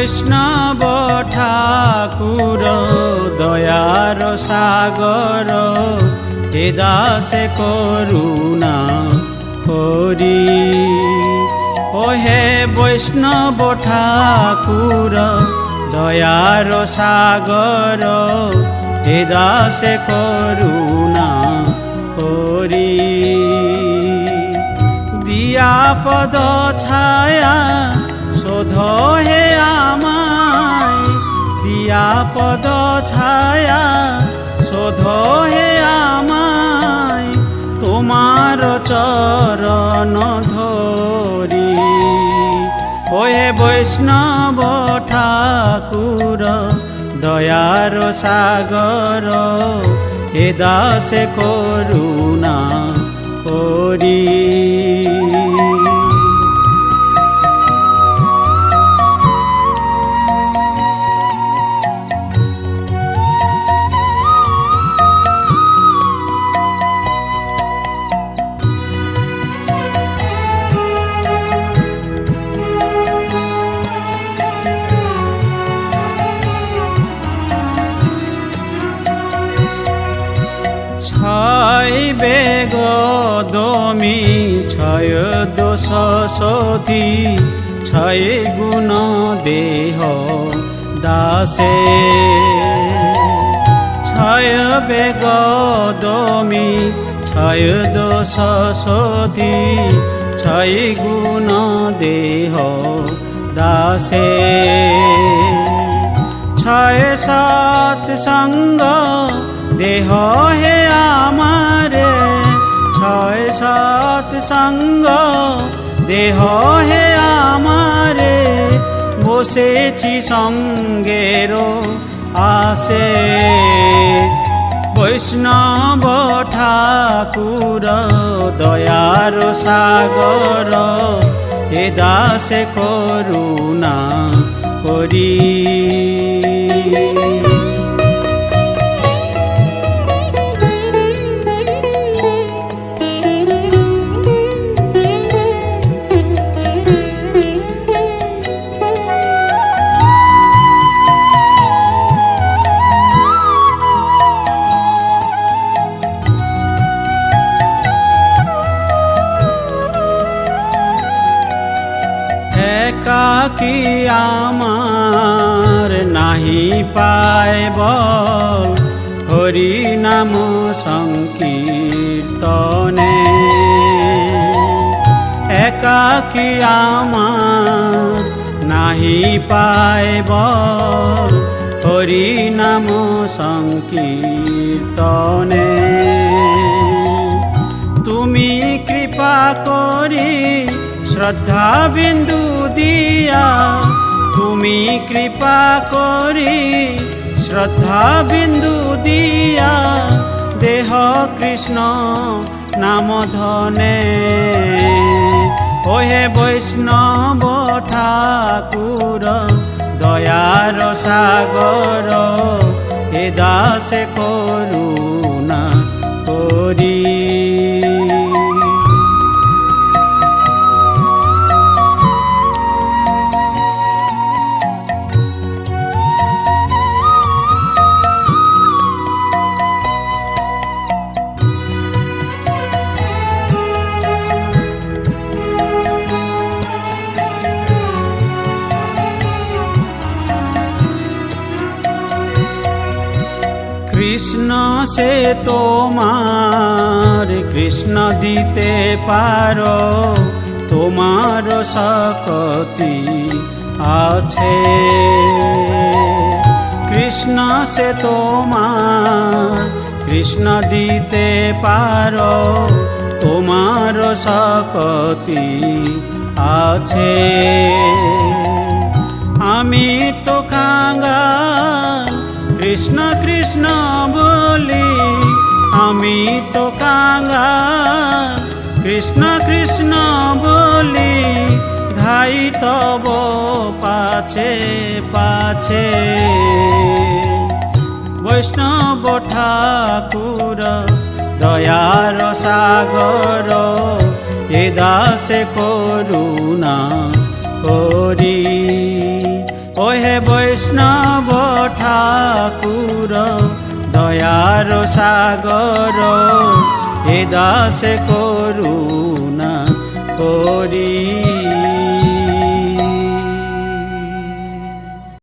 বৈষ্ণব ঠাকুর দয়ার সাগর, হে দাসে করুণা করি। ও হে বৈষ্ণব ঠাকুর দয়ার সাগর, হে দাসে করুণা করি। দিয়া পদ ছায়া শোধ হে আমায়, দিয়া পদ ছায়া শোধ হে আমায়, তোমার চরণ ধরি। ও হে বৈষ্ণব ঠাকুর দয়ার সাগর, হে দাসে করুণা করি। ছয় বেগ দমি ছয় দোষ সতী, ছয় গুণ দেহ দাসে। ছয় বেগ দমি ছয় দোষ সতী, ছয় গুণ দেহ দাসে। ছয় সৎ সঙ্গ দেহ হে আমারে, ছয় সৎ সঙ্গ দেহ হে আমারে, বসেছি সঙ্গের আসে। বৈষ্ণব ঠাকুর দয়ার সাগর, হে দাসে করুণা করি। একাকী আমার নাহি পাইব, হরি নাম সংকীর্তনে। একাকী আমার নাহি পাইব, হরি নাম সংকীর্তনে। তুমি কৃপা করি শ্রদ্ধা বিন্দু দিয়া, তুমি কৃপা করি শ্রদ্ধা বিন্দু দিয়া, দেহ কৃষ্ণ নাম ধনে। ও হে বৈষ্ণব ঠাকুর দয়ার সাগর, হে দাসে করুণা করি। কৃষ্ণ সে তোমার কৃষ্ণ দিতে পারো, তোমার শক্তি আছে। কৃষ্ণ সে তোমার কৃষ্ণ দিতে পারো, তোমার শক্তি আছে। আমি তো কাঙ্গাল কৃষ্ণ কৃষ্ণ বলি, আমি তো কাঙ্গাল কৃষ্ণ কৃষ্ণ বলি, ধাই তব পাছে পাছে। বৈষ্ণব ঠাকুর দয়ার সাগর, এ দাসে করুণা করি। ওহে বৈষ্ণব ঠাকুর দয়ার সাগর এ দাসে করুণা করি